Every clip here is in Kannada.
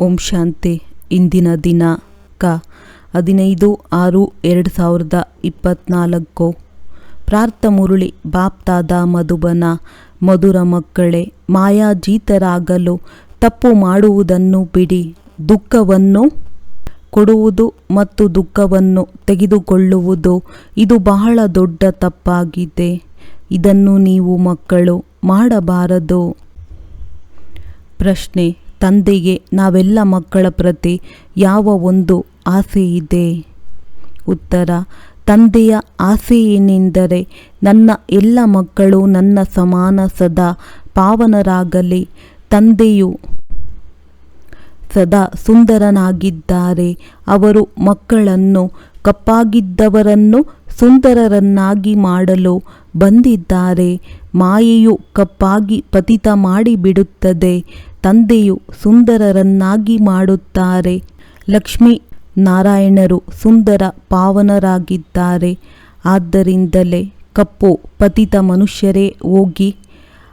ಓಂ ಶಾಂತಿ. ಇಂದಿನ ದಿನಾಂಕ 15/6/2024. ಪ್ರಾರ್ಥ ಮುರಳಿ ಬಾಪ್ತಾದ ಮಧುಬನ. ಮಧುರ ಮಕ್ಕಳೇ, ಮಾಯಾಜೀತರಾಗಲು ತಪ್ಪು ಮಾಡುವುದನ್ನು ಬಿಡಿ. ದುಃಖವನ್ನು ಕೊಡುವುದು ಮತ್ತು ದುಃಖವನ್ನು ತೆಗೆದುಕೊಳ್ಳುವುದು ಇದು ಬಹಳ ದೊಡ್ಡ ತಪ್ಪಾಗಿದೆ. ಇದನ್ನು ನೀವು ಮಕ್ಕಳು ಮಾಡಬಾರದು. ಪ್ರಶ್ನೆ: ತಂದೆಗೆ ನಾವೆಲ್ಲ ಮಕ್ಕಳ ಪ್ರತಿ ಯಾವ ಒಂದು ಆಸೆ ಇದೆ? ಉತ್ತರ: ತಂದೆಯ ಆಸೆ ಏನೆಂದರೆ ನನ್ನ ಎಲ್ಲ ಮಕ್ಕಳು ನನ್ನ ಸಮಾನ ಸದಾ ಪಾವನರಾಗಲಿ. ತಂದೆಯು ಸದಾ ಸುಂದರನಾಗಿದ್ದಾರೆ. ಅವರು ಮಕ್ಕಳನ್ನು ಕಪ್ಪಾಗಿದ್ದವರನ್ನು ಸುಂದರರನ್ನಾಗಿ ಮಾಡಲು ಬಂದಿದ್ದಾರೆ. ಮಾಯೆಯು ಕಪ್ಪಾಗಿ ಪತಿತ ಮಾಡಿಬಿಡುತ್ತದೆ. ತಂದೆಯು ಸುಂದರರನ್ನಾಗಿ ಮಾಡುತ್ತಾರೆ. ಲಕ್ಷ್ಮೀ ನಾರಾಯಣರು ಸುಂದರ ಪಾವನರಾಗಿದ್ದಾರೆ. ಆದ್ದರಿಂದಲೇ ಕಪ್ಪು ಪತಿತ ಮನುಷ್ಯರೇ ಹೋಗಿ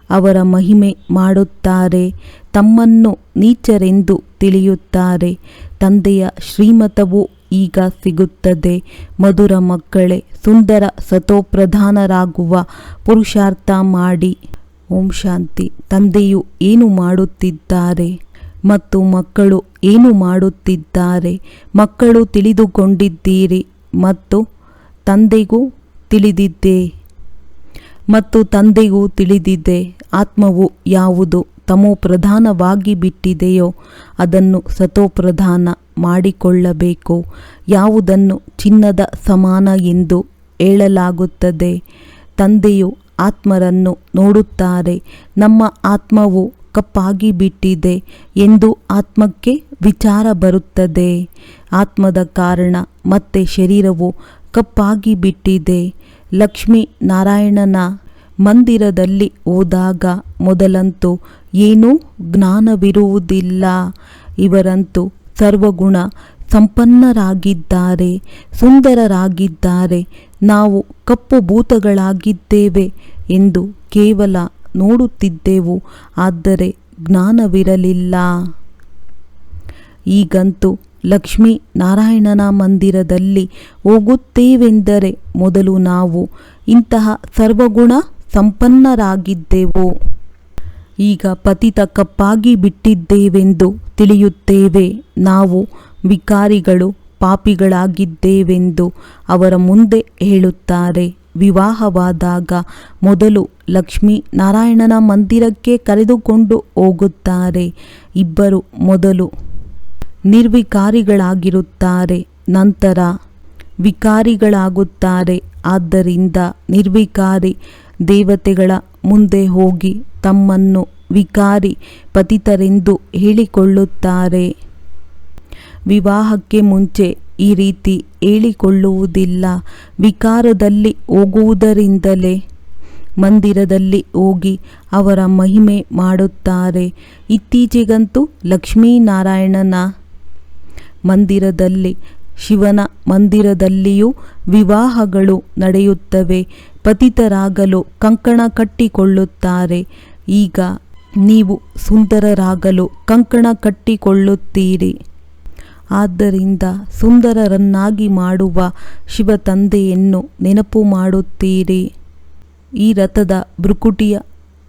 ಅವರ ಮಹಿಮೆ ಮಾಡುತ್ತಾರೆ. ತಮ್ಮನ್ನು ನೀಚರೆಂದು ತಿಳಿಯುತ್ತಾರೆ. ತಂದೆಯ ಶ್ರೀಮತವು ಈಗ ಸಿಗುತ್ತದೆ. ಮಧುರ ಮಕ್ಕಳೇ, ಸುಂದರ ಸತೋಪ್ರಧಾನರಾಗುವ ಪುರುಷಾರ್ಥ ಮಾಡಿ. ಓಂ ಶಾಂತಿ. ತಂದೆಯು ಏನು ಮಾಡುತ್ತಿದ್ದಾರೆ ಮತ್ತು ಮಕ್ಕಳು ಏನು ಮಾಡುತ್ತಿದ್ದಾರೆ? ಮಕ್ಕಳು ತಿಳಿದುಕೊಂಡಿದ್ದೀರಿ ಮತ್ತು ತಂದೆಗೂ ತಿಳಿದಿದೆ. ಆತ್ಮವು ಯಾವುದು ತಮೋಪ್ರಧಾನವಾಗಿ ಬಿಟ್ಟಿದೆಯೋ ಅದನ್ನು ಸತೋಪ್ರಧಾನ ಮಾಡಿಕೊಳ್ಳಬೇಕು. ಯಾವುದನ್ನು ಚಿನ್ನದ ಸಮಾನ ಎಂದು ಹೇಳಲಾಗುತ್ತದೆ? ತಂದೆಯು ಆತ್ಮರನ್ನು ನೋಡುತ್ತಾರೆ. ನಮ್ಮ ಆತ್ಮವು ಕಪ್ಪಾಗಿ ಬಿಟ್ಟಿದೆ ಎಂದು ಆತ್ಮಕ್ಕೆ ವಿಚಾರ ಬರುತ್ತದೆ. ಆತ್ಮದ ಕಾರಣ ಮತ್ತೆ ಶರೀರವು ಕಪ್ಪಾಗಿ ಬಿಟ್ಟಿದೆ. ಲಕ್ಷ್ಮೀ ನಾರಾಯಣನ ಮಂದಿರದಲ್ಲಿ ಹೋದಾಗ ಮೊದಲಂತೂ ಏನೂ ಜ್ಞಾನವಿರುವುದಿಲ್ಲ. ಇವರಂತೂ ಸರ್ವಗುಣ ಸಂಪನ್ನರಾಗಿದ್ದಾರೆ, ಸುಂದರರಾಗಿದ್ದಾರೆ. ನಾವು ಕಪ್ಪು ಭೂತಗಳಾಗಿದ್ದೇವೆ ಎಂದು ಕೇವಲ ನೋಡುತ್ತಿದ್ದೆವು, ಆದರೆ ಜ್ಞಾನವಿರಲಿಲ್ಲ. ಈಗಂತೂ ಲಕ್ಷ್ಮೀ ನಾರಾಯಣನ ಮಂದಿರದಲ್ಲಿ ಹೋಗುತ್ತೇವೆಂದರೆ ಮೊದಲು ನಾವು ಇಂತಹ ಸರ್ವಗುಣ ಸಂಪನ್ನರಾಗಿದ್ದೆವು. ಈಗ ಪತಿತ ಕಪ್ಪಾಗಿ ಬಿಟ್ಟಿದ್ದೇವೆಂದು ತಿಳಿಯುತ್ತೇವೆ. ನಾವು ವಿಕಾರಿಗಳು, ಪಾಪಿಗಳಾಗಿದ್ದೇವೆಂದು ಅವರ ಮುಂದೆ ಹೇಳುತ್ತಾರೆ. ವಿವಾಹವಾದಾಗ ಮೊದಲು ಲಕ್ಷ್ಮೀ ನಾರಾಯಣನ ಮಂದಿರಕ್ಕೆ ಕರೆದುಕೊಂಡು ಹೋಗುತ್ತಾರೆ. ಇಬ್ಬರು ಮೊದಲು ನಿರ್ವಿಕಾರಿಗಳಾಗಿರುತ್ತಾರೆ, ನಂತರ ವಿಕಾರಿಗಳಾಗುತ್ತಾರೆ. ಆದ್ದರಿಂದ ನಿರ್ವಿಕಾರಿ ದೇವತೆಗಳ ಮುಂದೆ ಹೋಗಿ ತಮ್ಮನ್ನು ವಿಕಾರಿ ಪತಿತರೆಂದು ಹೇಳಿಕೊಳ್ಳುತ್ತಾರೆ. ವಿವಾಹಕ್ಕೆ ಮುಂಚೆ ಈ ರೀತಿ ಹೇಳಿಕೊಳ್ಳುವುದಿಲ್ಲ. ವಿಕಾರದಲ್ಲಿ ಹೋಗುವುದರಿಂದಲೇ ಮಂದಿರದಲ್ಲಿ ಹೋಗಿ ಅವರ ಮಹಿಮೆ ಮಾಡುತ್ತಾರೆ. ಇತ್ತೀಚೆಗಂತೂ ಲಕ್ಷ್ಮೀನಾರಾಯಣನ ಮಂದಿರದಲ್ಲಿ, ಶಿವನ ಮಂದಿರದಲ್ಲಿಯೂ ವಿವಾಹಗಳು ನಡೆಯುತ್ತವೆ. ಪತಿತರಾಗಲು ಕಂಕಣ ಕಟ್ಟಿಕೊಳ್ಳುತ್ತಾರೆ. ಈಗ ನೀವು ಸುಂದರರಾಗಲು ಕಂಕಣ ಕಟ್ಟಿಕೊಳ್ಳುತ್ತೀರಿ. ಆದ್ದರಿಂದ ಸುಂದರರನ್ನಾಗಿ ಮಾಡುವ ಶಿವ ತಂದೆಯನ್ನು ನೆನಪು ಮಾಡುತ್ತೀರಿ. ಈ ರಥದ ಭ್ರುಕುಟಿಯ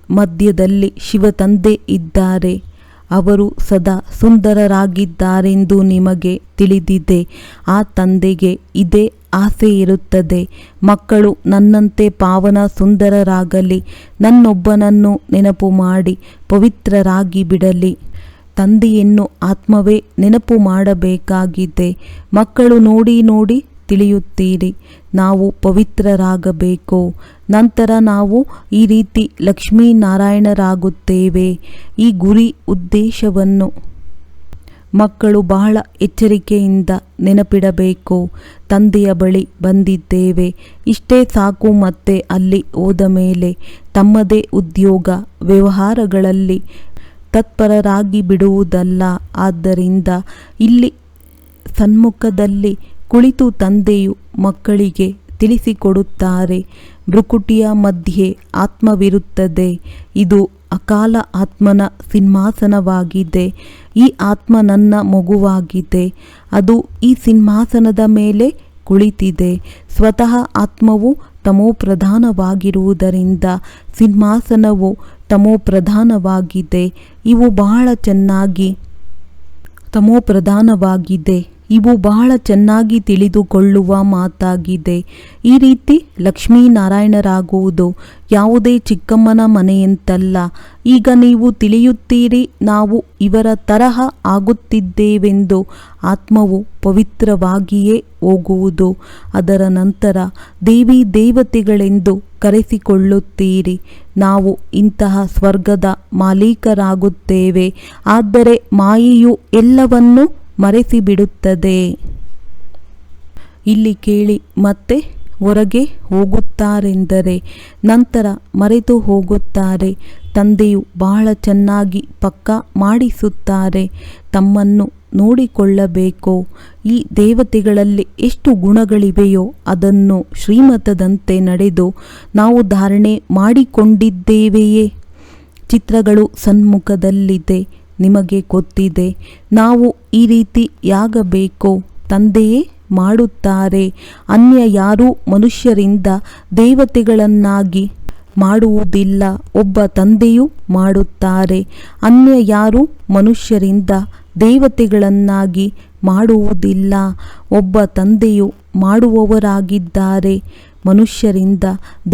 ಮಧ್ಯದಲ್ಲಿ ಶಿವ ತಂದೆ ಇದ್ದಾರೆ. ಅವರು ಸದಾ ಸುಂದರರಾಗಿದ್ದಾರೆಂದು ನಿಮಗೆ ತಿಳಿದಿದೆ. ಆ ತಂದೆಗೆ ಇದೇ ಆಸೆ ಇರುತ್ತದೆ. ಮಕ್ಕಳು ನನ್ನಂತೆ ಪಾವನ ಸುಂದರರಾಗಲಿ, ನನ್ನೊಬ್ಬನನ್ನು ನೆನಪು ಮಾಡಿ ಪವಿತ್ರರಾಗಿ ಬಿಡಲಿ. ತಂದೆಯನ್ನು ಆತ್ಮವೇ ನೆನಪು ಮಾಡಬೇಕಾಗಿದೆ. ಮಕ್ಕಳು ನೋಡಿ ನೋಡಿ ತಿಳಿಯುತ್ತೀರಿ, ನಾವು ಪವಿತ್ರರಾಗಬೇಕು. ನಂತರ ನಾವು ಈ ರೀತಿ ಲಕ್ಷ್ಮೀನಾರಾಯಣರಾಗುತ್ತೇವೆ. ಈ ಗುರಿ ಉದ್ದೇಶವನ್ನು ಮಕ್ಕಳು ಬಹಳ ಎಚ್ಚರಿಕೆಯಿಂದ ನೆನಪಿಡಬೇಕು. ತಂದೆಯ ಬಳಿ ಬಂದಿದ್ದೇವೆ, ಇಷ್ಟೇ ಸಾಕು. ಮತ್ತೆ ಅಲ್ಲಿ ಹೋದ ಮೇಲೆ ತಮ್ಮದೇ ಉದ್ಯೋಗ ವ್ಯವಹಾರಗಳಲ್ಲಿ ತತ್ಪರರಾಗಿ ಬಿಡುವುದಲ್ಲ. ಆದ್ದರಿಂದ ಇಲ್ಲಿ ಸನ್ಮುಖದಲ್ಲಿ ಕುಳಿತು ತಂದೆಯು ಮಕ್ಕಳಿಗೆ ತಿಳಿಸಿಕೊಡುತ್ತಾರೆ. ಭ್ರುಕುಟಿಯ ಮಧ್ಯೆ ಆತ್ಮವಿರುತ್ತದೆ. ಇದು ಅಕಾಲ ಆತ್ಮನ ಸಿಂಹಾಸನವಾಗಿದೆ. ಈ ಆತ್ಮ ನನ್ನ ಮಗುವಾಗಿದೆ. ಅದು ಈ ಸಿಂಹಾಸನದ ಮೇಲೆ ಕುಳಿತಿದೆ. ಸ್ವತಃ ಆತ್ಮವು ತಮೋಪ್ರಧಾನವಾಗಿರುವುದರಿಂದ ಸಿಂಹಾಸನವು ತಮೋಪ್ರಧಾನವಾಗಿದೆ. ಇವು ಬಹಳ ಚೆನ್ನಾಗಿ ತಿಳಿದುಕೊಳ್ಳುವ ಮಾತಾಗಿದೆ. ಈ ರೀತಿ ಲಕ್ಷ್ಮೀನಾರಾಯಣರಾಗುವುದು ಯಾವುದೇ ಚಿಕ್ಕಮ್ಮನ ಮನೆಯಂತಲ್ಲ. ಈಗ ನೀವು ತಿಳಿಯುತ್ತೀರಿ, ನಾವು ಇವರ ತರಹ ಆಗುತ್ತಿದ್ದೇವೆಂದು. ಆತ್ಮವು ಪವಿತ್ರವಾಗಿಯೇ ಹೋಗುವುದು. ಅದರ ನಂತರ ದೇವಿ ದೇವತೆಗಳೆಂದು ಕರೆಸಿಕೊಳ್ಳುತ್ತೀರಿ. ನಾವು ಇಂತಹ ಸ್ವರ್ಗದ ಮಾಲೀಕರಾಗುತ್ತೇವೆ. ಆದರೆ ಮಾಯೆಯು ಎಲ್ಲವನ್ನೂ ಮರೆಸಿಬಿಡುತ್ತದೆ. ಇಲ್ಲಿ ಕೇಳಿ, ಮತ್ತೆ ಹೊರಗೆ ಹೋಗುತ್ತಾರೆಂದರೆ ನಂತರ ಮರೆತು ಹೋಗುತ್ತಾರೆ. ತಂದೆಯು ಬಹಳ ಚೆನ್ನಾಗಿ ಪಕ್ಕಾ ಮಾಡಿಸುತ್ತಾರೆ. ತಮ್ಮನ್ನು ನೋಡಿಕೊಳ್ಳಬೇಕು. ಈ ದೇವತೆಗಳಲ್ಲಿ ಎಷ್ಟು ಗುಣಗಳಿವೆಯೋ ಅದನ್ನು ಶ್ರೀಮತದಂತೆ ನಡೆದು ನಾವು ಧಾರಣೆ ಮಾಡಿಕೊಂಡಿದ್ದೇವೆಯೇ? ಚಿತ್ರಗಳು ಸನ್ಮುಖದಲ್ಲಿದೆ. ನಿಮಗೆ ಗೊತ್ತಿದೆ ನಾವು ಈ ರೀತಿಯಾಗಬೇಕು. ತಂದೆಯೇ ಮಾಡುತ್ತಾರೆ. ಅನ್ಯ ಯಾರೂ ಮನುಷ್ಯರಿಂದ ದೇವತೆಗಳನ್ನಾಗಿ ಮಾಡುವುದಿಲ್ಲ. ಒಬ್ಬ ತಂದೆಯೂ ಮಾಡುತ್ತಾರೆ. ಅನ್ಯ ಯಾರೂ ಮನುಷ್ಯರಿಂದ ದೇವತೆಗಳನ್ನಾಗಿ ಮಾಡುವುದಿಲ್ಲ. ಒಬ್ಬ ತಂದೆಯು ಮಾಡುವವರಾಗಿದ್ದಾರೆ. ಮನುಷ್ಯರಿಂದ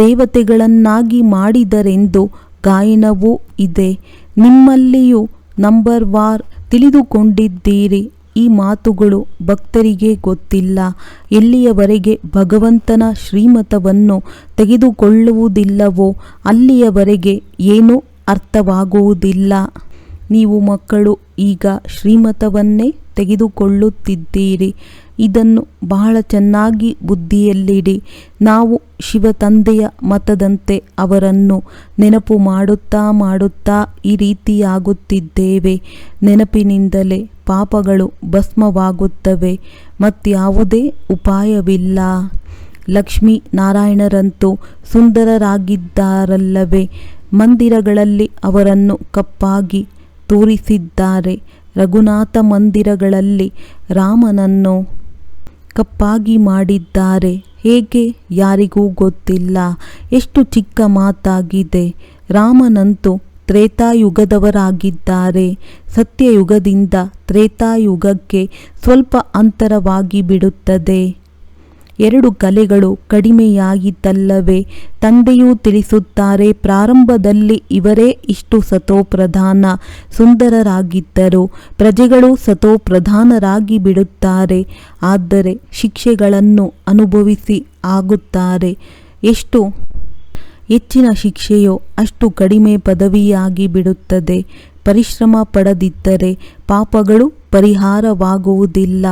ದೇವತೆಗಳನ್ನಾಗಿ ಮಾಡಿದರೆಂದು ಗಾಯನವೂ ಇದೆ. ನಿಮ್ಮಲ್ಲಿಯೂ ನಂಬರ್ ವಾರ್ ತಿಳಿದುಕೊಂಡಿದ್ದೀರಿ. ಈ ಮಾತುಗಳು ಭಕ್ತರಿಗೆ ಗೊತ್ತಿಲ್ಲ. ಎಲ್ಲಿಯವರೆಗೆ ಭಗವಂತನ ಶ್ರೀಮತವನ್ನು ತೆಗೆದುಕೊಳ್ಳುವುದಿಲ್ಲವೋ ಅಲ್ಲಿಯವರೆಗೆ ಏನೂ ಅರ್ಥವಾಗುವುದಿಲ್ಲ. ನೀವು ಮಕ್ಕಳು ಈಗ ಶ್ರೀಮತವನ್ನೇ ತೆಗೆದುಕೊಳ್ಳುತ್ತಿದ್ದೀರಿ. ಇದನ್ನು ಬಹಳ ಚೆನ್ನಾಗಿ ಬುದ್ಧಿಯಲ್ಲಿಡಿ. ನಾವು ಶಿವ ತಂದೆಯ ಮತದಂತೆ ಅವರನ್ನು ನೆನಪು ಮಾಡುತ್ತಾ ಈ ರೀತಿಯಾಗುತ್ತಿದ್ದೇವೆ. ನೆನಪಿನಿಂದಲೇ ಪಾಪಗಳು ಭಸ್ಮವಾಗುತ್ತವೆ. ಮತ್ಯಾವುದೇ ಉಪಾಯವಿಲ್ಲ. ಲಕ್ಷ್ಮೀ ನಾರಾಯಣರಂತೂ ಸುಂದರರಾಗಿದ್ದಾರಲ್ಲವೇ? ಮಂದಿರಗಳಲ್ಲಿ ಅವರನ್ನು ಕಪ್ಪಾಗಿ ತೋರಿಸಿದ್ದಾರೆ. ರಘುನಾಥ ಮಂದಿರಗಳಲ್ಲಿ ರಾಮನನ್ನು ಕಪ್ಪಾಗಿ ಮಾಡಿದ್ದಾರೆ. ಹೇಗೆ? ಯಾರಿಗೂ ಗೊತ್ತಿಲ್ಲ. ಎಷ್ಟು ಚಿಕ್ಕ ಮಾತಾಗಿದೆ. ರಾಮನಂತೂ ತ್ರೇತಾಯುಗದವರಾಗಿದ್ದಾರೆ. ಸತ್ಯಯುಗದಿಂದ ತ್ರೇತಾಯುಗಕ್ಕೆ ಸ್ವಲ್ಪ ಅಂತರವಾಗಿ ಬಿಡುತ್ತದೆ. 2 ಕಲೆಗಳು ಕಡಿಮೆಯಾಯಿತಲ್ಲವೇ? ತಂದೆಯೂ ತಿಳಿಸುತ್ತಾರೆ, ಪ್ರಾರಂಭದಲ್ಲಿ ಇವರೇ ಇಷ್ಟು ಸತೋಪ್ರಧಾನ ಸುಂದರರಾಗಿದ್ದರು. ಪ್ರಜೆಗಳು ಸತೋಪ್ರಧಾನರಾಗಿ ಬಿಡುತ್ತಾರೆ. ಆದರೆ ಶಿಕ್ಷೆಗಳನ್ನು ಅನುಭವಿಸಿ ಆಗುತ್ತಾರೆ. ಎಷ್ಟು ಹೆಚ್ಚಿನ ಶಿಕ್ಷೆಯೋ ಅಷ್ಟು ಕಡಿಮೆ ಪದವಿಯಾಗಿ ಬಿಡುತ್ತದೆ. ಪರಿಶ್ರಮ ಪಡದಿದ್ದರೆ ಪಾಪಗಳು ಪರಿಹಾರವಾಗುವುದಿಲ್ಲ.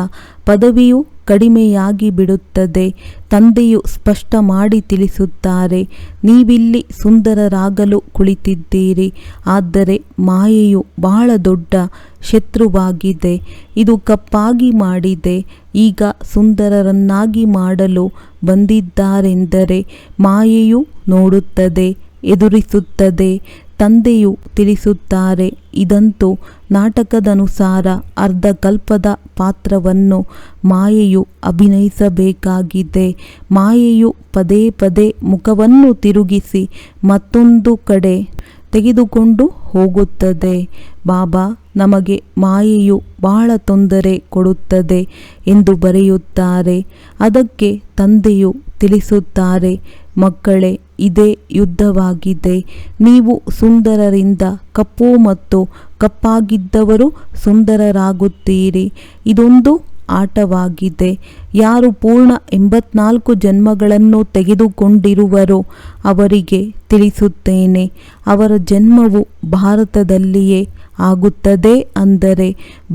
ಪದವಿಯು ಕಡಿಮೆಯಾಗಿ ಬಿಡುತ್ತದೆ. ತಂದೆಯು ಸ್ಪಷ್ಟ ಮಾಡಿ ತಿಳಿಸುತ್ತಾರೆ, ನೀವಿಲ್ಲಿ ಸುಂದರರಾಗಲು ಕುಳಿತಿದ್ದೀರಿ. ಆದರೆ ಮಾಯೆಯು ಬಹಳ ದೊಡ್ಡ ಶತ್ರುವಾಗಿದೆ. ಇದು ಕಪ್ಪಾಗಿ ಮಾಡಿದೆ. ಈಗ ಸುಂದರರನ್ನಾಗಿ ಮಾಡಲು ಬಂದಿದ್ದಾರೆಂದರೆ ಮಾಯೆಯು ನೋಡುತ್ತದೆ, ಎದುರಿಸುತ್ತದೆ. ತಂದೆಯು ತಿಳಿಸುತ್ತಾರೆ, ಇದಂತೂ ನಾಟಕದನುಸಾರ ಅರ್ಧಕಲ್ಪದ ಪಾತ್ರವನ್ನು ಮಾಯೆಯು ಅಭಿನಯಿಸಬೇಕಾಗಿದೆ. ಮಾಯೆಯು ಪದೇ ಪದೇ ಮುಖವನ್ನು ತಿರುಗಿಸಿ ಮತ್ತೊಂದು ಕಡೆ ತೆಗೆದುಕೊಂಡು ಹೋಗುತ್ತದೆ. ಬಾಬಾ ನಮಗೆ ಮಾಯೆಯು ಬಹಳ ತೊಂದರೆ ಕೊಡುತ್ತದೆ ಎಂದು ಬರೆಯುತ್ತಾರೆ. ಅದಕ್ಕೆ ತಂದೆಯು ತಿಳಿಸುತ್ತಾರೆ, ಮಕ್ಕಳೇ, ಇದೇ ಯುದ್ಧವಾಗಿದೆ. ನೀವು ಸುಂದರರಿಂದ ಕಪ್ಪು ಮತ್ತು ಕಪ್ಪಾಗಿದ್ದವರು ಸುಂದರರಾಗುತ್ತೀರಿ. ಇದೊಂದು ಆಟವಾಗಿದೆ. ಯಾರು ಪೂರ್ಣ 84 ಜನ್ಮಗಳನ್ನು ತೆಗೆದುಕೊಂಡಿರುವರೋ ಅವರಿಗೆ ತಿಳಿಸುತ್ತೇನೆ, ಅವರ ಜನ್ಮವು ಭಾರತದಲ್ಲಿಯೇ ಆಗುತ್ತದೆ. ಅಂದರೆ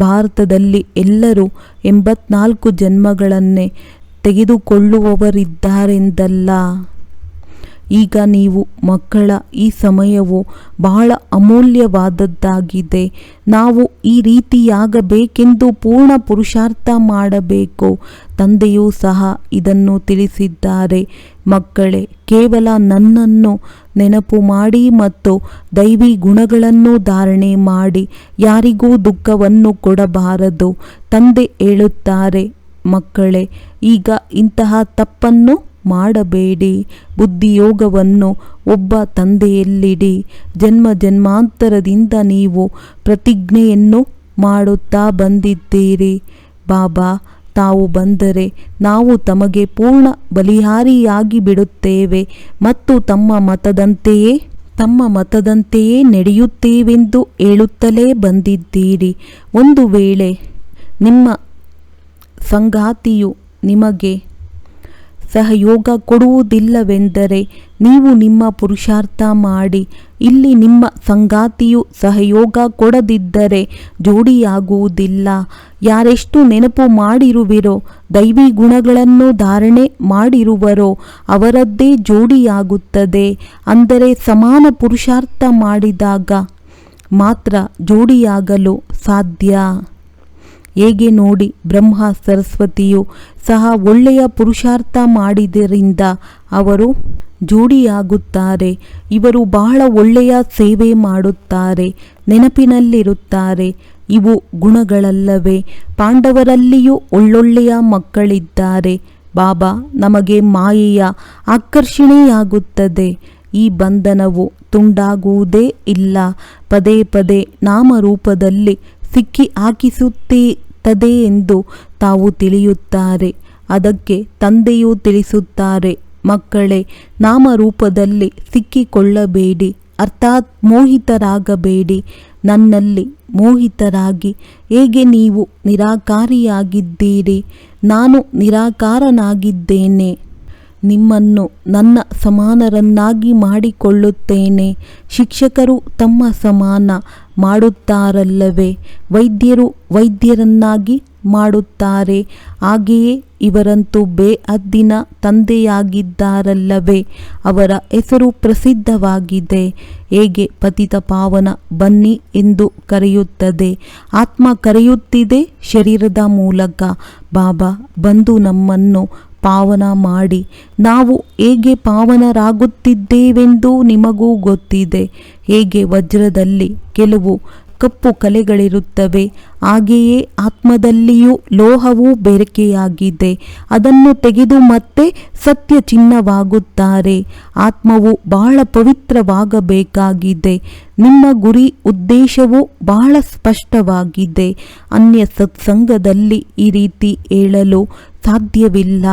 ಭಾರತದಲ್ಲಿ ಎಲ್ಲರೂ 84 ಜನ್ಮಗಳನ್ನೇ ತೆಗೆದುಕೊಳ್ಳುವವರಿದ್ದಾರೆಂದಲ್ಲ. ಈಗ ನೀವು ಮಕ್ಕಳ ಈ ಸಮಯವು ಬಹಳ ಅಮೂಲ್ಯವಾದದ್ದಾಗಿದೆ. ನಾವು ಈ ರೀತಿಯಾಗಬೇಕೆಂದು ಪೂರ್ಣ ಪುರುಷಾರ್ಥ ಮಾಡಬೇಕು. ತಂದೆಯೂ ಸಹ ಇದನ್ನು ತಿಳಿಸಿದ್ದಾರೆ. ಮಕ್ಕಳೇ, ಕೇವಲ ನನ್ನನ್ನು ನೆನಪು ಮಾಡಿ ಮತ್ತು ದೈವಿ ಗುಣಗಳನ್ನು ಧಾರಣೆ ಮಾಡಿ ಯಾರಿಗೂ ದುಃಖವನ್ನು ಕೊಡಬಾರದು. ತಂದೆ ಹೇಳುತ್ತಾರೆ, ಮಕ್ಕಳೇ, ಈಗ ಇಂತಹ ತಪ್ಪನ್ನು ಮಾಡಬೇಡಿ. ಬುದ್ಧಿಯೋಗವನ್ನು ಒಬ್ಬ ತಂದೆಯಲ್ಲಿಡಿ. ಜನ್ಮ ಜನ್ಮಾಂತರದಿಂದ ನೀವು ಪ್ರತಿಜ್ಞೆಯನ್ನು ಮಾಡುತ್ತಾ ಬಂದಿದ್ದೀರಿ. ಬಾಬಾ ತಾವು ಬಂದರೆ ನಾವು ತಮಗೆ ಪೂರ್ಣ ಬಲಿಹಾರಿಯಾಗಿ ಬಿಡುತ್ತೇವೆ ಮತ್ತು ತಮ್ಮ ಮತದಂತೆಯೇ ನಡೆಯುತ್ತೇವೆಂದು ಹೇಳುತ್ತಲೇ ಬಂದಿದ್ದೀರಿ. ಒಂದು ವೇಳೆ ನಿಮ್ಮ ಸಂಗಾತಿಯು ನಿಮಗೆ ಸಹಯೋಗ ಕೊಡುವುದಿಲ್ಲವೆಂದರೆ ನೀವು ನಿಮ್ಮ ಪುರುಷಾರ್ಥ ಮಾಡಿ. ಇಲ್ಲಿ ನಿಮ್ಮ ಸಂಗಾತಿಯು ಸಹಯೋಗ ಕೊಡದಿದ್ದರೆ ಜೋಡಿಯಾಗುವುದಿಲ್ಲ. ಯಾರೆಷ್ಟು ನೆನಪು ಮಾಡಿರುವಿರೋ, ದೈವಿ ಗುಣಗಳನ್ನು ಧಾರಣೆ ಮಾಡಿರುವರೋ ಅವರದ್ದೇ ಜೋಡಿಯಾಗುತ್ತದೆ. ಅಂದರೆ ಸಮಾನ ಪುರುಷಾರ್ಥ ಮಾಡಿದಾಗ ಮಾತ್ರ ಜೋಡಿಯಾಗಲು ಸಾಧ್ಯ. ಹೇಗೆ ನೋಡಿ, ಬ್ರಹ್ಮ ಸರಸ್ವತಿಯು ಸಹ ಒಳ್ಳೆಯ ಪುರುಷಾರ್ಥ ಮಾಡಿದ್ದರಿಂದ ಅವರು ಜೋಡಿಯಾಗುತ್ತಾರೆ. ಇವರು ಬಹಳ ಒಳ್ಳೆಯ ಸೇವೆ ಮಾಡುತ್ತಾರೆ, ನೆನಪಿನಲ್ಲಿರುತ್ತಾರೆ. ಇವು ಗುಣಗಳಲ್ಲವೇ? ಪಾಂಡವರಲ್ಲಿಯೂ ಒಳ್ಳೊಳ್ಳೆಯ ಮಕ್ಕಳಿದ್ದಾರೆ. ಬಾಬಾ ನಮಗೆ ಮಾಯೆಯ ಆಕರ್ಷಣೆಯಾಗುತ್ತದೆ. ಈ ಬಂಧನವು ತುಂಡಾಗುವುದೇ ಇಲ್ಲ. ಪದೇ ಪದೇ ನಾಮರೂಪದಲ್ಲಿ ಸಿಕ್ಕಿ ಹಾಕಿಸುತ್ತದೆ ಎಂದು ತಾವು ತಿಳಿಯುತ್ತಾರೆ. ಅದಕ್ಕೆ ತಂದೆಯೂ ತಿಳಿಸುತ್ತಾರೆ, ಮಕ್ಕಳೇ, ನಾಮರೂಪದಲ್ಲಿ ಸಿಕ್ಕಿಕೊಳ್ಳಬೇಡಿ, ಅರ್ಥಾತ್ ಮೋಹಿತರಾಗಬೇಡಿ. ನನ್ನಲ್ಲಿ ಮೋಹಿತರಾಗಿ ಹೇಗೆ ನೀವು ನಿರಾಕಾರಿಯಾಗಿದ್ದೀರಿ? ನಾನು ನಿರಾಕಾರನಾಗಿದ್ದೇನೆ. ನಿಮ್ಮನ್ನು ನನ್ನ ಸಮಾನರನ್ನಾಗಿ ಮಾಡಿಕೊಳ್ಳುತ್ತೇನೆ. ಶಿಕ್ಷಕರು ತಮ್ಮ ಸಮಾನ ಮಾಡುತ್ತಾರಲ್ಲವೇ? ವೈದ್ಯರು ವೈದ್ಯರನ್ನಾಗಿ ಮಾಡುತ್ತಾರೆ. ಹಾಗೆಯೇ ಇವರಂತೂ ಬೇಹದ್ದಿನ ತಂದೆಯಾಗಿದ್ದಾರಲ್ಲವೇ? ಅವರ ಹೆಸರು ಪ್ರಸಿದ್ಧವಾಗಿದೆ. ಹೇಗೆ ಪತಿತ ಪಾವನ ಬನ್ನಿ ಎಂದು ಕರೆಯುತ್ತದೆ, ಆತ್ಮ ಕರೆಯುತ್ತಿದೆ ಶರೀರದ ಮೂಲಕ. ಬಾಬಾ ಬಂದು ನಮ್ಮನ್ನು ಪಾವನ ಮಾಡಿ. ನಾವು ಹೇಗೆ ಪಾವನರಾಗುತ್ತಿದ್ದೇವೆಂದು ನಿಮಗೂ ಗೊತ್ತಿದೆ. ಹೇಗೆ ವಜ್ರದಲ್ಲಿ ಕೆಲವು ಕಪ್ಪು ಕಲೆಗಳಿರುತ್ತವೆ, ಹಾಗೆಯೇ ಆತ್ಮದಲ್ಲಿಯೂ ಲೋಹವು ಬೆರಕೆಯಾಗಿದೆ. ಅದನ್ನು ತೆಗೆದು ಮತ್ತೆ ಸತ್ಯ ಚಿನ್ನವಾಗುತ್ತಾರೆ. ಆತ್ಮವು ಬಹಳ ಪವಿತ್ರವಾಗಬೇಕಾಗಿದೆ. ನಿಮ್ಮ ಗುರಿ ಉದ್ದೇಶವು ಬಹಳ ಸ್ಪಷ್ಟವಾಗಿದೆ. ಅನ್ಯ ಸತ್ಸಂಗದಲ್ಲಿ ಈ ರೀತಿ ಹೇಳಲು ಸಾಧ್ಯವಿಲ್ಲ.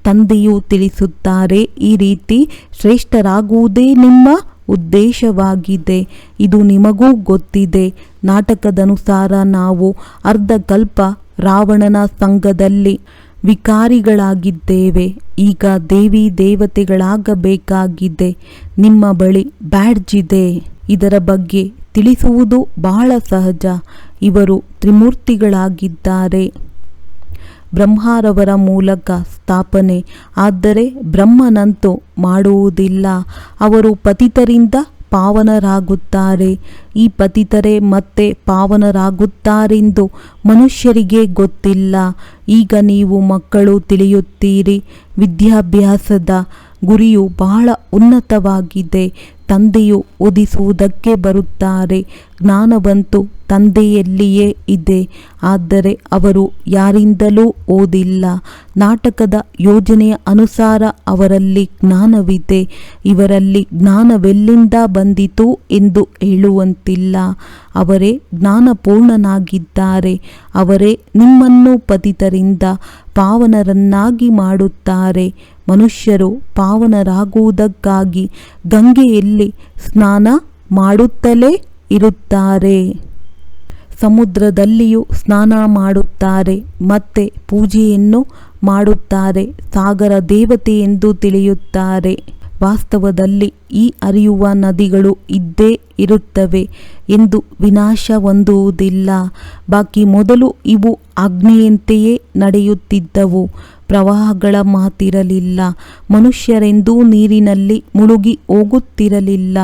ತಂದೆಯು ತಿಳಿಸುತ್ತಾರೆ, ಈ ರೀತಿ ಶ್ರೇಷ್ಠರಾಗುವುದೇ ನಿಮ್ಮ ಉದ್ದೇಶವಾಗಿದೆ. ಇದು ನಿಮಗೂ ಗೊತ್ತಿದೆ. ನಾಟಕದನುಸಾರ ನಾವು ಅರ್ಧಕಲ್ಪ ರಾವಣನ ಸಂಘದಲ್ಲಿ ವಿಕಾರಿಗಳಾಗಿದ್ದೇವೆ. ಈಗ ದೇವಿ ದೇವತೆಗಳಾಗಬೇಕಾಗಿದೆ. ನಿಮ್ಮ ಬಳಿ ಬ್ಯಾಡ್ಜ್ ಇದೆ. ಇದರ ಬಗ್ಗೆ ತಿಳಿಸುವುದು ಬಹಳ ಸಹಜ. ಇವರು ತ್ರಿಮೂರ್ತಿಗಳಾಗಿದ್ದಾರೆ. ಬ್ರಹ್ಮರವರ ಮೂಲಕ ಸ್ಥಾಪನೆ, ಆದರೆ ಬ್ರಹ್ಮನಂತೂ ಮಾಡುವುದಿಲ್ಲ. ಅವರು ಪತಿತರಿಂದ ಪಾವನರಾಗುತ್ತಾರೆ. ಈ ಪತಿತರೇ ಮತ್ತೆ ಪಾವನರಾಗುತ್ತಾರೆಂದು ಮನುಷ್ಯರಿಗೆ ಗೊತ್ತಿಲ್ಲ. ಈಗ ನೀವು ಮಕ್ಕಳು ತಿಳಿಯುತ್ತೀರಿ. ವಿದ್ಯಾಭ್ಯಾಸದ ಗುರಿಯು ಬಹಳ ಉನ್ನತವಾಗಿದೆ. ತಂದೆಯು ಓದಿಸುವುದಕ್ಕೆ ಬರುತ್ತಾರೆ. ಜ್ಞಾನವಂತೂ ತಂದೆಯಲ್ಲಿಯೇ ಇದೆ, ಆದರೆ ಅವರು ಯಾರಿಂದಲೂ ಓದಿಲ್ಲ. ನಾಟಕದ ಯೋಜನೆಯ ಅನುಸಾರ ಅವರಲ್ಲಿ ಜ್ಞಾನವಿದೆ. ಇವರಲ್ಲಿ ಜ್ಞಾನವೆಲ್ಲಿಂದ ಬಂದಿತು ಎಂದು ಹೇಳುವಂತಿಲ್ಲ. ಅವರೇ ಜ್ಞಾನಪೂರ್ಣನಾಗಿದ್ದಾರೆ. ಅವರೇ ನಿಮ್ಮನ್ನು ಪತಿತರಿಂದ ಪಾವನರನ್ನಾಗಿ ಮಾಡುತ್ತಾರೆ. ಮನುಷ್ಯರು ಪಾವನರಾಗುವುದಕ್ಕಾಗಿ ಗಂಗೆಯಲ್ಲಿ ಸ್ನಾನ ಮಾಡುತ್ತಲೇ ಇರುತ್ತಾರೆ. ಸಮುದ್ರದಲ್ಲಿಯೂ ಸ್ನಾನ ಮಾಡುತ್ತಾರೆ, ಮತ್ತೆ ಪೂಜೆಯನ್ನು ಮಾಡುತ್ತಾರೆ. ಸಾಗರ ದೇವತೆ ಎಂದು ತಿಳಿಯುತ್ತಾರೆ. ವಾಸ್ತವದಲ್ಲಿ ಈ ಹರಿಯುವ ನದಿಗಳು ಇದ್ದೇ ಇರುತ್ತವೆ ಎಂದು ವಿನಾಶ ಹೊಂದುವುದಿಲ್ಲ. ಬಾಕಿ ಮೊದಲು ಇವು ಆಜ್ಞೆಯಂತೆಯೇ ನಡೆಯುತ್ತಿದ್ದವು. ಪ್ರವಾಹಗಳ ಮಾತಿರಲಿಲ್ಲ. ಮನುಷ್ಯರೆಂದೂ ನೀರಿನಲ್ಲಿ ಮುಳುಗಿ ಹೋಗುತ್ತಿರಲಿಲ್ಲ.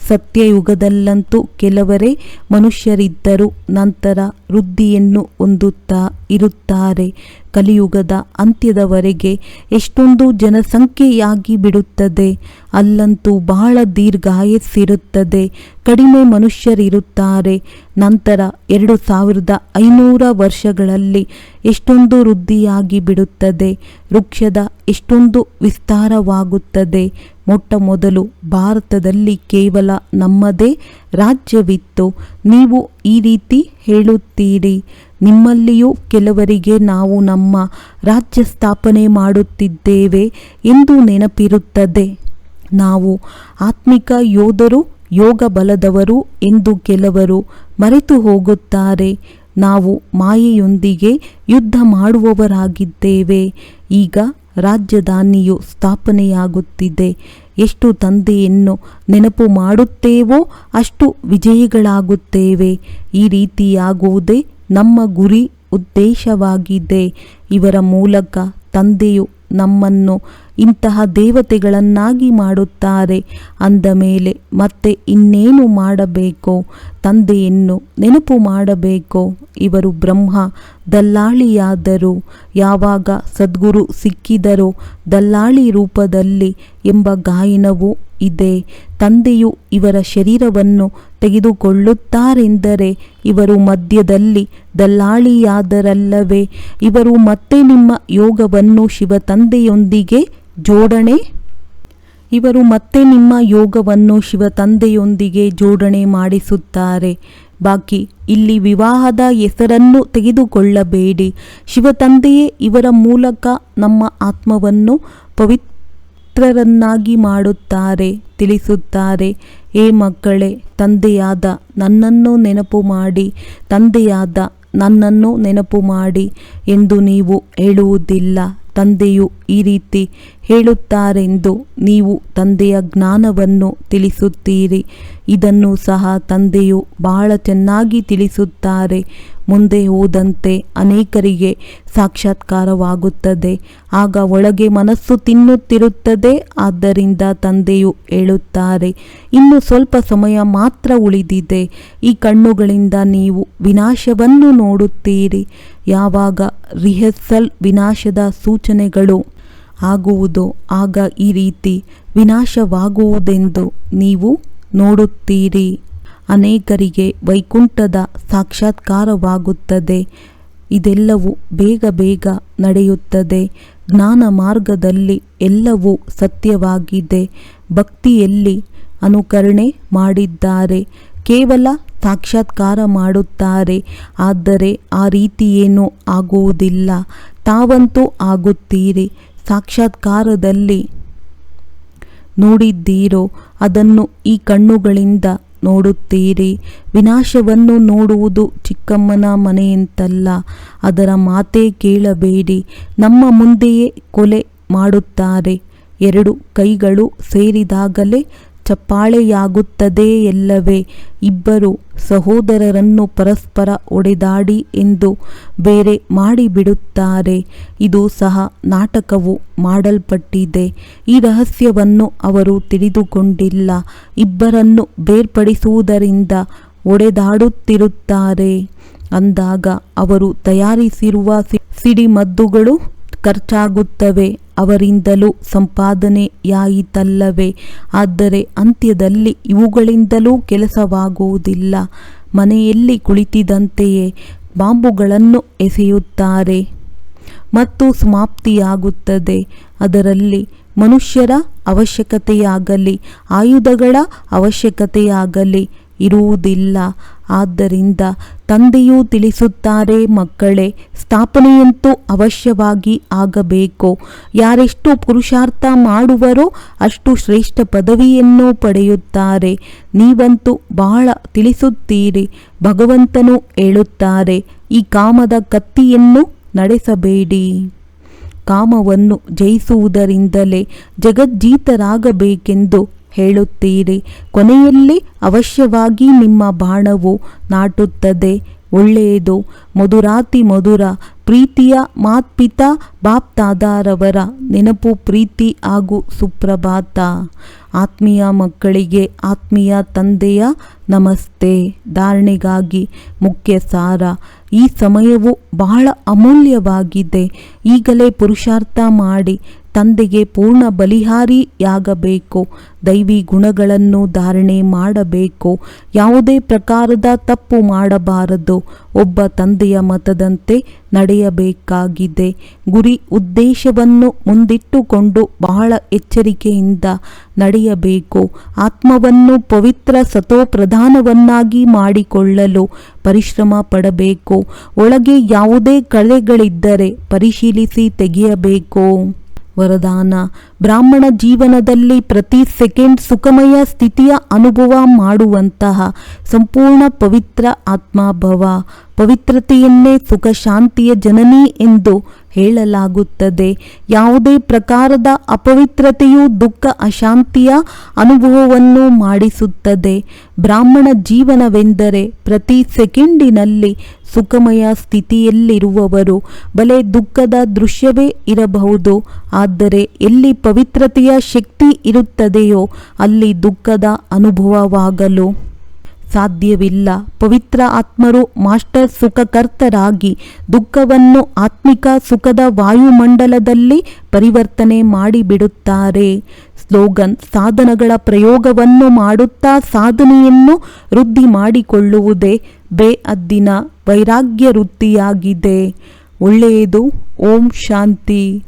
ಸತ್ಯಯುಗದಲ್ಲಂತೂ ಕೆಲವರೇ ಮನುಷ್ಯರಿದ್ದರು, ನಂತರ ವೃದ್ಧಿಯನ್ನು ಹೊಂದುತ್ತಾ ಇರುತ್ತಾರೆ. ಕಲಿಯುಗದ ಅಂತ್ಯದವರೆಗೆ ಎಷ್ಟೊಂದು ಜನಸಂಖ್ಯೆಯಾಗಿ ಬಿಡುತ್ತದೆ. ಅಲ್ಲಂತೂ ಬಹಳ ದೀರ್ಘಾಯಸ್ಸಿರುತ್ತದೆ. ಕಡಿಮೆ ಮನುಷ್ಯರಿರುತ್ತಾರೆ. ನಂತರ 2500 ವರ್ಷಗಳಲ್ಲಿ ಎಷ್ಟೊಂದು ವೃದ್ಧಿಯಾಗಿ ಬಿಡುತ್ತದೆ. ವೃಕ್ಷದ ಎಷ್ಟೊಂದು ವಿಸ್ತಾರವಾಗುತ್ತದೆ. ಮೊಟ್ಟ ಮೊದಲು ಭಾರತದಲ್ಲಿ ಕೇವಲ ನಮ್ಮದೇ ರಾಜ್ಯವಿತ್ತು. ನೀವು ಈ ರೀತಿ ಹೇಳುತ್ತೀರಿ. ನಿಮ್ಮಲ್ಲಿಯೂ ಕೆಲವರಿಗೆ ನಾವು ನಮ್ಮ ರಾಜ್ಯ ಸ್ಥಾಪನೆ ಮಾಡುತ್ತಿದ್ದೇವೆ ಎಂದು ನೆನಪಿರುತ್ತದೆ. ನಾವು ಆತ್ಮಿಕ ಯೋಧರು, ಯೋಗ ಬಲದವರು ಎಂದು ಕೆಲವರು ಮರೆತು ಹೋಗುತ್ತಾರೆ. ನಾವು ಮಾಯೆಯೊಂದಿಗೆ ಯುದ್ಧ ಮಾಡುವವರಾಗಿದ್ದೇವೆ. ಈಗ ರಾಜಧಾನಿಯು ಸ್ಥಾಪನೆಯಾಗುತ್ತಿದೆ. ಎಷ್ಟು ತಂದೆಯನ್ನು ನೆನಪು ಮಾಡುತ್ತೇವೋ ಅಷ್ಟು ವಿಜಯಿಗಳಾಗುತ್ತೇವೆ. ಈ ರೀತಿಯಾಗುವುದೇ ನಮ್ಮ ಗುರಿ, ಉದ್ದೇಶವಾಗಿದೆ. ಇವರ ಮೂಲಕ ತಂದೆಯು ನಮ್ಮನ್ನು ಇಂತಹ ದೇವತೆಗಳನ್ನಾಗಿ ಮಾಡುತ್ತಾರೆ. ಅಂದ ಮೇಲೆ ಮತ್ತೆ ಇನ್ನೇನು ಮಾಡಬೇಕೋ? ತಂದೆಯನ್ನು ನೆನಪು ಮಾಡಬೇಕೋ? ಇವರು ಬ್ರಹ್ಮ ದಲ್ಲಾಳಿಯಾದರು. ಯಾವಾಗ ಸದ್ಗುರು ಸಿಕ್ಕಿದರೋ ದಲ್ಲಾಳಿ ರೂಪದಲ್ಲಿ ಎಂಬ ಗಾಯನವೂ ಇದೆ. ತಂದೆಯು ಇವರ ಶರೀರವನ್ನು ತೆಗೆದುಕೊಳ್ಳುತ್ತಾರೆಂದರೆ ಇವರು ಮಧ್ಯದಲ್ಲಿ ದಲ್ಲಾಳಿಯಾದರಲ್ಲವೇ? ಇವರು ಮತ್ತೆ ನಿಮ್ಮ ಯೋಗವನ್ನು ಶಿವತಂದೆಯೊಂದಿಗೆ ಜೋಡಣೆ ಮಾಡಿಸುತ್ತಾರೆ. ಬಾಕಿ ಇಲ್ಲಿ ವಿವಾಹದ ಹೆಸರನ್ನು ತೆಗೆದುಕೊಳ್ಳಬೇಡಿ. ಶಿವತಂದೆಯೇ ಇವರ ಮೂಲಕ ನಮ್ಮ ಆತ್ಮವನ್ನು ಪವಿತ್ರರನ್ನಾಗಿ ಮಾಡುತ್ತಾರೆ, ತಿಳಿಸುತ್ತಾರೆ. ಏ ಮಕ್ಕಳೇ, ತಂದೆಯಾದ ನನ್ನನ್ನು ನೆನಪು ಮಾಡಿ, ತಂದೆಯಾದ ನನ್ನನ್ನು ನೆನಪು ಮಾಡಿ ಎಂದು ನೀವು ಹೇಳುವುದಿಲ್ಲ. ತಂದೆಯು ಈ ರೀತಿ ಹೇಳುತ್ತಾರೆಂದು ನೀವು ತಂದೆಯ ಜ್ಞಾನವನ್ನು ತಿಳಿಸುತ್ತೀರಿ. ಇದನ್ನು ಸಹ ತಂದೆಯು ಬಹಳ ಚೆನ್ನಾಗಿ ತಿಳಿಸುತ್ತಾರೆ. ಮುಂದೆ ಹೋದಂತೆ ಅನೇಕರಿಗೆ ಸಾಕ್ಷಾತ್ಕಾರವಾಗುತ್ತದೆ. ಆಗ ಒಳಗೆ ಮನಸ್ಸು ತಿನ್ನುತ್ತಿರುತ್ತದೆ. ಆದ್ದರಿಂದ ತಂದೆಯು ಹೇಳುತ್ತಾರೆ, ಇನ್ನು ಸ್ವಲ್ಪ ಸಮಯ ಮಾತ್ರ ಉಳಿದಿದೆ. ಈ ಕಣ್ಣುಗಳಿಂದ ನೀವು ವಿನಾಶವನ್ನು ನೋಡುತ್ತೀರಿ. ಯಾವಾಗ ರಿಹರ್ಸಲ್ ವಿನಾಶದ ಸೂಚನೆಗಳು ಆಗುವುದೋ ಆಗ ಈ ರೀತಿ ವಿನಾಶವಾಗುವುದೆಂದು ನೀವು ನೋಡುತ್ತೀರಿ. ಅನೇಕರಿಗೆ ವೈಕುಂಠದ ಸಾಕ್ಷಾತ್ಕಾರವಾಗುತ್ತದೆ. ಇದೆಲ್ಲವೂ ಬೇಗ ಬೇಗ ನಡೆಯುತ್ತದೆ. ಜ್ಞಾನ ಮಾರ್ಗದಲ್ಲಿ ಎಲ್ಲವೂ ಸತ್ಯವಾಗಿದೆ. ಭಕ್ತಿಯಲ್ಲಿ ಅನುಕರಣೆ ಮಾಡಿದ್ದಾರೆ. ಕೇವಲ ಸಾಕ್ಷಾತ್ಕಾರ ಮಾಡುತ್ತಾರೆ. ಆದರೆ ಆ ರೀತಿಯೇನೂ ಆಗುವುದಿಲ್ಲ. ತಾವಂತೂ ಆಗುತ್ತೀರಿ. ಸಾಕ್ಷಾತ್ಕಾರದಲ್ಲಿ ನೋಡಿದ್ದೀರೋ ಅದನ್ನು ಈ ಕಣ್ಣುಗಳಿಂದ ನೋಡುತ್ತೀರಿ. ವಿನಾಶವನ್ನು ನೋಡುವುದು ಚಿಕ್ಕಮ್ಮನ ಮನೆಯಂತಲ್ಲ. ಅದರ ಮಾತೇ ಕೇಳಬೇಡಿ. ನಮ್ಮ ಮುಂದೆಯೇ ಕೊಲೆ ಮಾಡುತ್ತಾರೆ. 2 ಕೈಗಳು ಸೇರಿದಾಗಲೇ ಚಪ್ಪಾಳೆಯಾಗುತ್ತದೆ ಎಲ್ಲವೇ? ಇಬ್ಬರು ಸಹೋದರರನ್ನು ಪರಸ್ಪರ ಹೊಡೆದಾಡಿ ಎಂದು ಬೇರೆ ಮಾಡಿಬಿಡುತ್ತಾರೆ. ಇದು ಸಹ ನಾಟಕವು ಮಾಡಲ್ಪಟ್ಟಿದೆ. ಈ ರಹಸ್ಯವನ್ನು ಅವರು ತಿಳಿದುಕೊಂಡಿಲ್ಲ. ಇಬ್ಬರನ್ನು ಬೇರ್ಪಡಿಸುವುದರಿಂದ ಹೊಡೆದಾಡುತ್ತಿರುತ್ತಾರೆ. ಅಂದಾಗ ಅವರು ತಯಾರಿಸಿರುವ ಸಿಡಿಮದ್ದುಗಳು ಖರ್ಚಾಗುತ್ತವೆ. ಅವರಿಂದಲೂ ಸಂಪಾದನೆಯಾಯಿತಲ್ಲವೇ? ಆದರೆ ಅಂತ್ಯದಲ್ಲಿ ಇವುಗಳಿಂದಲೂ ಕೆಲಸವಾಗುವುದಿಲ್ಲ. ಮನೆಯಲ್ಲಿ ಕುಳಿತಿದ್ದಂತೆಯೇ ಬಾಂಬುಗಳನ್ನು ಎಸೆಯುತ್ತಾರೆ ಮತ್ತು ಸಮಾಪ್ತಿಯಾಗುತ್ತದೆ. ಅದರಲ್ಲಿ ಮನುಷ್ಯರ ಅವಶ್ಯಕತೆಯಾಗಲಿ ಆಯುಧಗಳ ಅವಶ್ಯಕತೆಯಾಗಲಿ ಇರುವುದಿಲ್ಲ. ಆದ್ದರಿಂದ ತಂದೆಯೂ ತಿಳಿಸುತ್ತಾರೆ, ಮಕ್ಕಳೇ, ಸ್ಥಾಪನೆಯಂತೂ ಅವಶ್ಯವಾಗಿ ಆಗಬೇಕು. ಯಾರೆಷ್ಟು ಪುರುಷಾರ್ಥ ಮಾಡುವರೋ ಅಷ್ಟು ಶ್ರೇಷ್ಠ ಪದವಿಯನ್ನು ಪಡೆಯುತ್ತಾರೆ. ನೀವಂತೂ ಬಹಳ ತಿಳಿಸುತ್ತೀರಿ. ಭಗವಂತನು ಹೇಳುತ್ತಾರೆ, ಈ ಕಾಮದ ಕತ್ತಿಯನ್ನು ನಡೆಸಬೇಡಿ. ಕಾಮವನ್ನು ಜಯಿಸುವುದರಿಂದಲೇ ಜಗಜ್ಜೀತರಾಗಬೇಕೆಂದು ಹೇಳುತ್ತೀರಿ. ಕೊನೆಯಲ್ಲಿ ಅವಶ್ಯವಾಗಿ ನಿಮ್ಮ ಬಾಣವು ನಾಟುತ್ತದೆ. ಒಳ್ಳೆಯದು. ಮಧುರಾತಿ ಮಧುರ ಪ್ರೀತಿಯ ಮಾತ್ಪಿತಾ ಬಾಪ್ದಾದಾರವರ ನೆನಪು, ಪ್ರೀತಿ ಹಾಗೂ ಸುಪ್ರಭಾತ. ಆತ್ಮೀಯ ಮಕ್ಕಳಿಗೆ ಆತ್ಮೀಯ ತಂದೆಯ ನಮಸ್ತೆ. ಧಾರಣೆಗಾಗಿ ಮುಖ್ಯ ಸಾರ. ಈ ಸಮಯವು ಬಹಳ ಅಮೂಲ್ಯವಾಗಿದೆ. ಈಗಲೇ ಪುರುಷಾರ್ಥ ಮಾಡಿ ತಂದೆಗೆ ಪೂರ್ಣ ಬಲಿಹಾರಿಯಾಗಬೇಕು. ದೈವಿ ಗುಣಗಳನ್ನು ಧಾರಣೆ ಮಾಡಬೇಕು. ಯಾವುದೇ ಪ್ರಕಾರದ ತಪ್ಪು ಮಾಡಬಾರದು. ಒಬ್ಬ ತಂದೆಯ ಮತದಂತೆ ನಡೆಯಬೇಕಾಗಿದೆ. ಗುರಿ ಉದ್ದೇಶವನ್ನು ಮುಂದಿಟ್ಟುಕೊಂಡು ಬಹಳ ಎಚ್ಚರಿಕೆಯಿಂದ ನಡೆಯಬೇಕು. ಆತ್ಮವನ್ನು ಪವಿತ್ರ ಸತೋಪ್ರಧಾನವನ್ನಾಗಿ ಮಾಡಿಕೊಳ್ಳಲು ಪರಿಶ್ರಮ ಪಡಬೇಕು. ಒಳಗೆ ಯಾವುದೇ ಕಳೆಗಳಿದ್ದರೆ ಪರಿಶೀಲಿಸಿ ತೆಗೆಯಬೇಕು. ವರದಾನ. ಬ್ರಾಹ್ಮಣ ಜೀವನದಲ್ಲಿ ಪ್ರತಿ ಸೆಕೆಂಡ್ ಸುಖಮಯ ಸ್ಥಿತಿಯ ಅನುಭವ ಮಾಡುವಂತಹ ಸಂಪೂರ್ಣ ಪವಿತ್ರ ಆತ್ಮಭವ. ಪವಿತ್ರತೆಯನ್ನೇ ಸುಖ ಶಾಂತಿಯ ಜನನಿ ಎಂದು ಹೇಳಲಾಗುತ್ತದೆ. ಯಾವುದೇ ಪ್ರಕಾರದ ಅಪವಿತ್ರತೆಯು ದುಃಖ ಅಶಾಂತಿಯ ಅನುಭವವನ್ನು ಮಾಡಿಸುತ್ತದೆ. ಬ್ರಾಹ್ಮಣ ಜೀವನವೆಂದರೆ ಪ್ರತಿ ಸೆಕೆಂಡಿನಲ್ಲಿ ಸುಖಮಯ ಸ್ಥಿತಿಯಲ್ಲಿರುವವರು. ಬಲೆ ದುಃಖದ ದೃಶ್ಯವೇ ಇರಬಹುದು, ಆದರೆ ಎಲ್ಲಿ ಪವಿತ್ರತೆಯ ಶಕ್ತಿ ಇರುತ್ತದೆಯೋ ಅಲ್ಲಿ ದುಃಖದ ಅನುಭವವಾಗಲು ಸಾಧ್ಯವಿಲ್ಲ. ಪವಿತ್ರ ಆತ್ಮರು ಮಾಸ್ಟರ್ ಸುಖಕರ್ತರಾಗಿ ದುಃಖವನ್ನು ಆತ್ಮಿಕ ಸುಖದ ವಾಯುಮಂಡಲದಲ್ಲಿ ಪರಿವರ್ತನೆ ಮಾಡಿಬಿಡುತ್ತಾರೆ. ಸ್ಲೋಗನ್. ಸಾಧನಗಳ ಪ್ರಯೋಗವನ್ನು ಮಾಡುತ್ತಾ ಸಾಧನೆಯನ್ನು ವೃದ್ಧಿ ಮಾಡಿಕೊಳ್ಳುವುದೇ ಬೇಅದ್ದಿನ ವೈರಾಗ್ಯ ವೃತ್ತಿಯಾಗಿದೆ. ಒಳ್ಳೆಯದು. ಓಂ ಶಾಂತಿ.